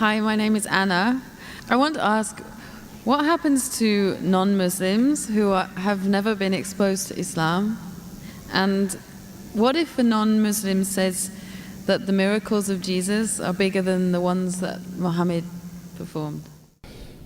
Hi, my name is Anna. I want to ask, what happens to non-Muslims who have never been exposed to Islam? And what if a non-Muslim says that the miracles of Jesus are bigger than the ones that Muhammad performed?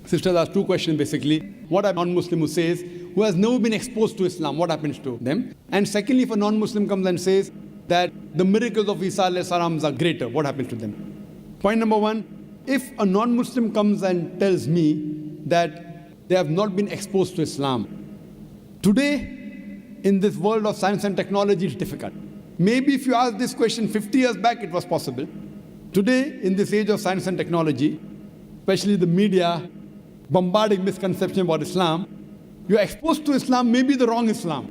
Sisters asked two questions basically. What a non-Muslim who says, who has never been exposed to Islam, what happens to them? And secondly, if a non-Muslim comes and says that the miracles of Isa alayhi salam are greater, what happens to them? Point number one, if a non-Muslim comes and tells me that they have not been exposed to Islam, today, in this world of science and technology, it's difficult. Maybe if you asked this question 50 years back, it was possible. Today, in this age of science and technology, especially the media bombarding misconception about Islam, you're exposed to Islam, maybe the wrong Islam,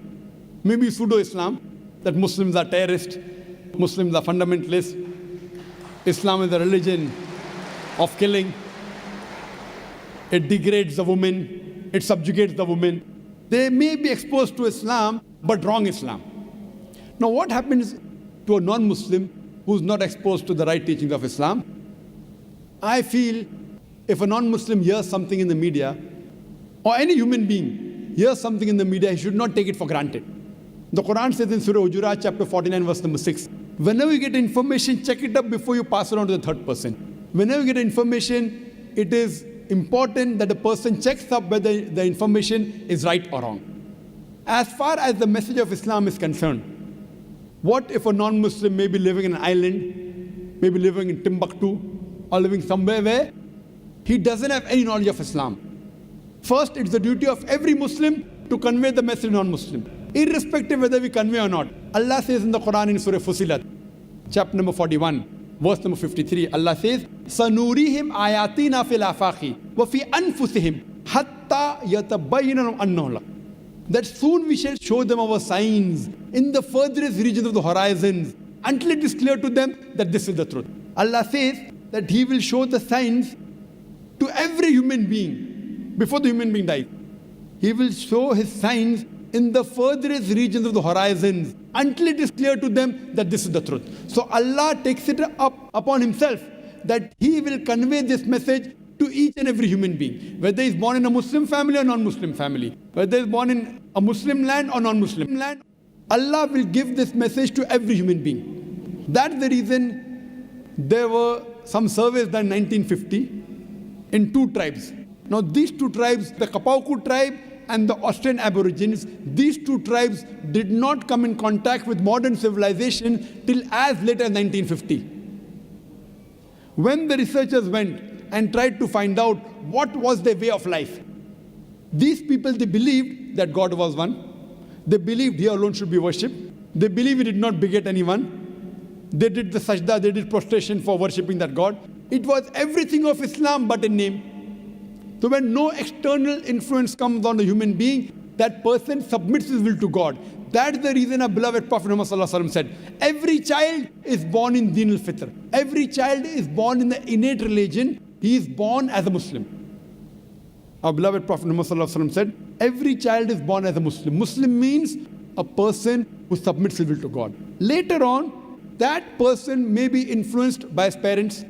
maybe pseudo-Islam, that Muslims are terrorists, Muslims are fundamentalists, Islam is a religion of killing, it degrades the woman, it subjugates the woman. They may be exposed to Islam, but wrong Islam. Now what happens to a non-Muslim who's not exposed to the right teachings of Islam? I feel if a non-Muslim hears something in the media, or any human being hears something in the media, he should not take it for granted. The Quran says in Surah Hujurat, chapter 49, verse number 6, whenever you get information, check it up before you pass it on to the third person. Whenever you get information, it is important that the person checks up whether the information is right or wrong. As far as the message of Islam is concerned, what if a non-Muslim may be living in an island, maybe living in Timbuktu, or living somewhere where he doesn't have any knowledge of Islam? First, it's the duty of every Muslim to convey the message to non-Muslim, irrespective whether we convey or not. Allah says in the Quran in Surah Fusilat, chapter number 41, verse number 53, Allah says, سَنُورِيهِمْ آيَاتِنَا فِي الْآفَاقِ وَفِي أَنفُسِهِمْ حَتَّى يَتَبَيَّنَ أَنَّهُ الْحَقُّ. That soon we shall show them our signs in the furthest regions of the horizons until it is clear to them that this is the truth. Allah says that He will show the signs to every human being before the human being dies. He will show His signs in the furthest regions of the horizons until it is clear to them that this is the truth. So Allah takes it up upon Himself that He will convey this message to each and every human being, whether he's born in a Muslim family or non-Muslim family, whether he's born in a Muslim land or non-Muslim land, Allah will give this message to every human being. That's the reason there were some surveys done in 1950 in two tribes. Now these two tribes, the Kapauku tribe and the Australian Aborigines, these two tribes did not come in contact with modern civilization till as late as 1950. When the researchers went and tried to find out what was their way of life, these people, they believed that God was one. They believed He alone should be worshipped. They believed He did not beget anyone. They did the sajda, they did prostration for worshipping that God. It was everything of Islam but in name. So when no external influence comes on a human being, that person submits his will to God. That's the reason our beloved Prophet Muhammad said, every child is born in Deen al-Fitr. Every child is born in the innate religion. He is born as a Muslim. Our beloved Prophet Muhammad said, every child is born as a Muslim. Muslim means a person who submits his will to God. Later on, that person may be influenced by his parents,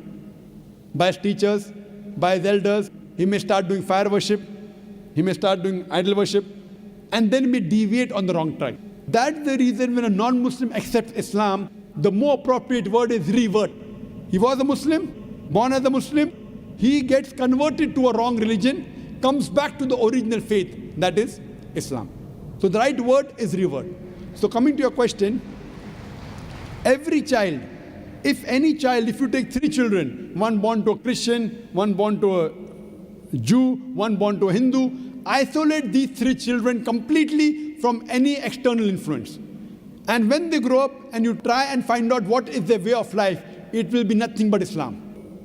by his teachers, by his elders. He may start doing fire worship. He may start doing idol worship. And then may deviate on the wrong track. That's the reason when a non-Muslim accepts Islam, the more appropriate word is revert. He was a Muslim, born as a Muslim. He gets converted to a wrong religion, comes back to the original faith, that is Islam. So the right word is revert. So coming to your question, every child, if any child, if you take three children, one born to a Christian, one born to a Jew, one born to a Hindu, isolate these three children completely from any external influence. And when they grow up and you try and find out what is their way of life, it will be nothing but Islam.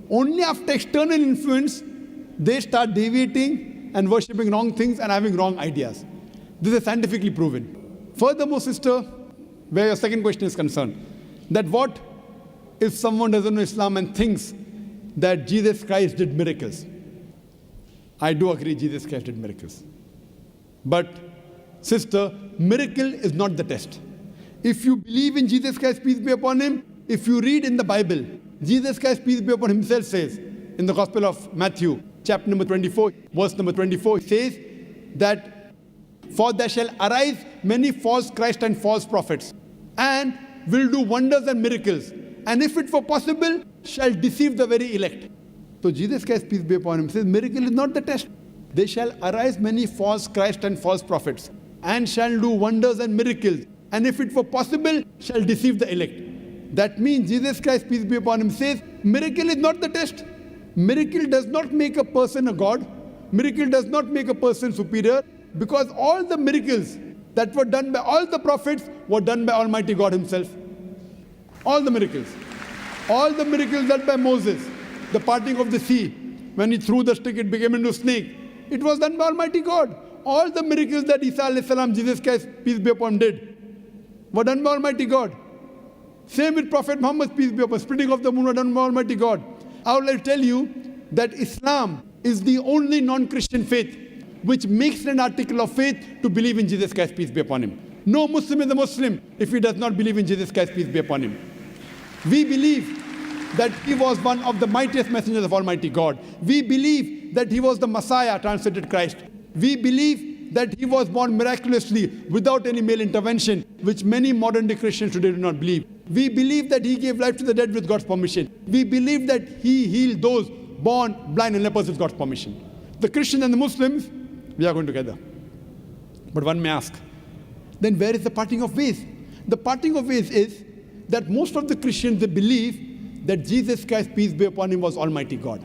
Only after external influence, they start deviating and worshipping wrong things and having wrong ideas. This is scientifically proven. Furthermore, sister, where your second question is concerned, that what if someone doesn't know Islam and thinks that Jesus Christ did miracles? I do agree Jesus Christ did miracles. But, sister, miracle is not the test. If you believe in Jesus Christ, peace be upon Him, if you read in the Bible, Jesus Christ, peace be upon Himself, says, in the Gospel of Matthew, chapter number 24, verse number 24, it says that, "For there shall arise many false Christ and false prophets, and will do wonders and miracles, and if it were possible, shall deceive the very elect." So Jesus Christ, peace be upon him, says miracle is not the test. There shall arise many false Christ and false prophets, and shall do wonders and miracles, and if it were possible, shall deceive the elect. That means Jesus Christ, peace be upon him, says miracle is not the test. Miracle does not make a person a god. Miracle does not make a person superior, because all the miracles that were done by all the prophets were done by Almighty God himself. All the miracles. All the miracles done by Moses, the parting of the sea, when he threw the stick, it became into a snake. It was done by Almighty God. All the miracles that Isa alayhi salam, Jesus Christ, peace be upon him, did were done by Almighty God. Same with Prophet Muhammad, peace be upon him, splitting of the moon were done by Almighty God. I would like to tell you that Islam is the only non-Christian faith which makes an article of faith to believe in Jesus Christ, peace be upon him. No Muslim is a Muslim if he does not believe in Jesus Christ, peace be upon him. We believe that he was one of the mightiest messengers of Almighty God. We believe that he was the Messiah, translated Christ. We believe that he was born miraculously without any male intervention, which many modern day Christians today do not believe. We believe that he gave life to the dead with God's permission. We believe that he healed those born blind and lepers with God's permission. The Christians and the Muslims, we are going together. But one may ask, then where is the parting of ways? The parting of ways is that most of the Christians, they believe that Jesus Christ, peace be upon him, was Almighty God.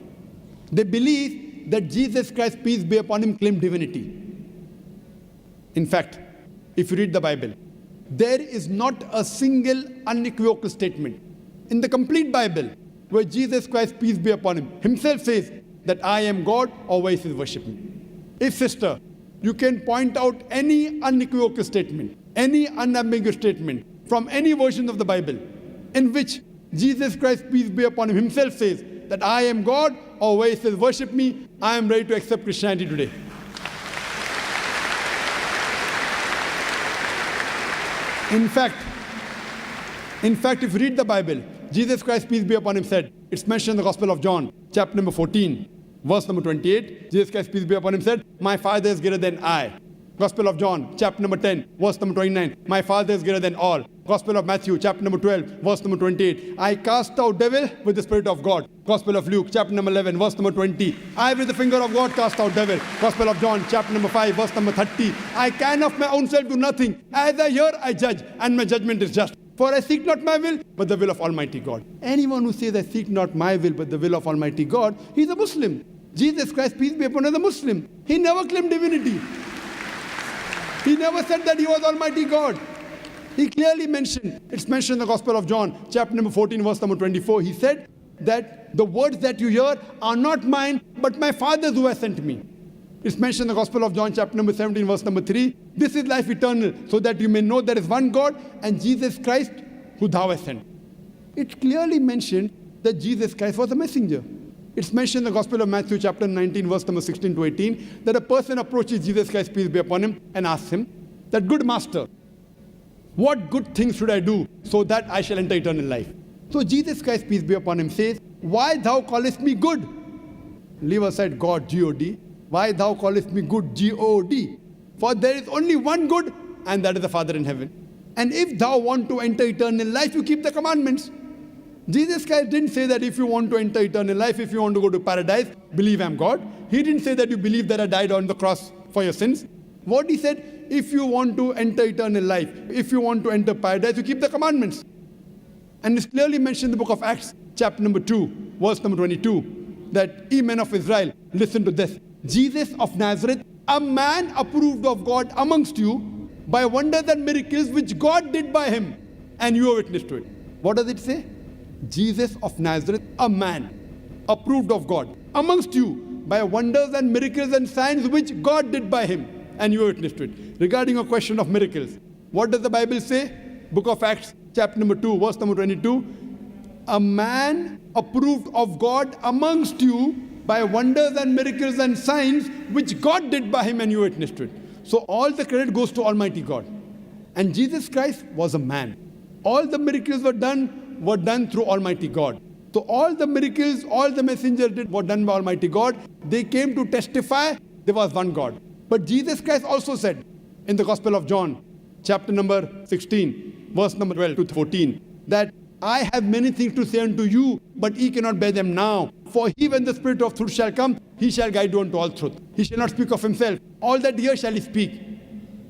They believe that Jesus Christ, peace be upon him, claimed divinity. In fact, if you read the Bible, there is not a single unequivocal statement in the complete Bible where Jesus Christ, peace be upon him, himself says that I am God, or why he says worship me. If, sister, you can point out any unequivocal statement, any unambiguous statement from any version of the Bible in which Jesus Christ, peace be upon him, himself says that I am God, or where he says worship me, I am ready to accept Christianity today. In fact, if you read the Bible, Jesus Christ, peace be upon him, said, it's mentioned in the Gospel of John, chapter number 14, verse number 28, Jesus Christ, peace be upon him, said, my Father is greater than I. Gospel of John, chapter number 10, verse number 29, my Father is greater than all. Gospel of Matthew, chapter number 12, verse number 28, I cast out devil with the Spirit of God. Gospel of Luke, chapter number 11, verse number 20, I with the finger of God cast out devil. Gospel of John, chapter number 5, verse number 30, I can of my own self do nothing. As I hear, I judge, and my judgment is just. For I seek not my will, but the will of Almighty God. Anyone who says, I seek not my will, but the will of Almighty God, he's a Muslim. Jesus Christ, peace be upon him, is a Muslim. He never claimed divinity. He never said that he was Almighty God. He clearly mentioned, it's mentioned in the Gospel of John, chapter number 14, verse number 24. He said that the words that you hear are not mine, but my Father's who has sent me. It's mentioned in the Gospel of John, chapter number 17, verse number 3. This is life eternal, so that you may know there is one God and Jesus Christ who thou hast sent. It clearly mentioned that Jesus Christ was a messenger. It's mentioned in the Gospel of Matthew, chapter 19, verse number 16 to 18, that a person approaches Jesus Christ, peace be upon him, and asks him, that good master, what good things should I do so that I shall enter eternal life? So Jesus Christ, peace be upon him, says, why thou callest me good? Leave aside God, G-O-D. Why thou callest me good, G-O-D? For there is only one good, and that is the Father in heaven. And if thou want to enter eternal life, you keep the commandments. Jesus Christ didn't say that if you want to enter eternal life, if you want to go to paradise, believe I'm God. He didn't say that you believe that I died on the cross for your sins. What he said, if you want to enter eternal life, if you want to enter paradise, you keep the commandments. And it's clearly mentioned in the book of Acts, chapter number 2, verse number 22, that ye men of Israel, listen to this. Jesus of Nazareth, a man approved of God amongst you by wonders and miracles which God did by him, and you are witness to it. What does it say? Jesus of Nazareth, a man approved of God amongst you by wonders and miracles and signs which God did by him, and you are witness to it. Regarding a question of miracles, what does the Bible say? Book of Acts, chapter number 2, verse number 22. A man approved of God amongst you by wonders and miracles and signs which God did by him, and you witness to it. So all the credit goes to Almighty God. And Jesus Christ was a man. All the miracles were done through Almighty God. So all the miracles, all the messengers did were done by Almighty God. They came to testify there was one God. But Jesus Christ also said in the Gospel of John, chapter number 16, verse number 12 to 14, that I have many things to say unto you, but ye cannot bear them now. For he, when the Spirit of truth shall come, he shall guide you unto all truth. He shall not speak of himself. All that here shall he speak.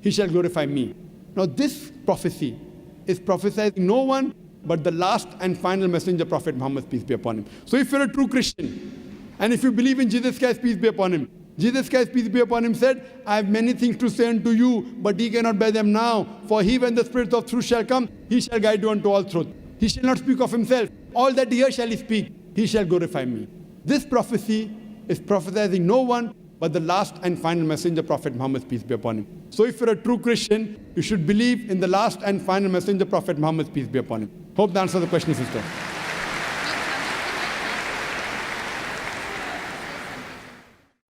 He shall glorify me. Now this prophecy is prophesied no one but the last and final messenger, Prophet Muhammad, peace be upon him. So if you're a true Christian, and if you believe in Jesus Christ, peace be upon him, Jesus Christ, peace be upon him, said, I have many things to say unto you, but ye cannot bear them now. For he, when the Spirit of truth shall come, he shall guide you unto all truth. He shall not speak of himself. All that here shall he speak. He shall glorify me. This prophecy is prophesizing no one but the last and final messenger, Prophet Muhammad, peace be upon him. So if you're a true Christian, you should believe in the last and final messenger, Prophet Muhammad, peace be upon him. Hope that answers the question, sister.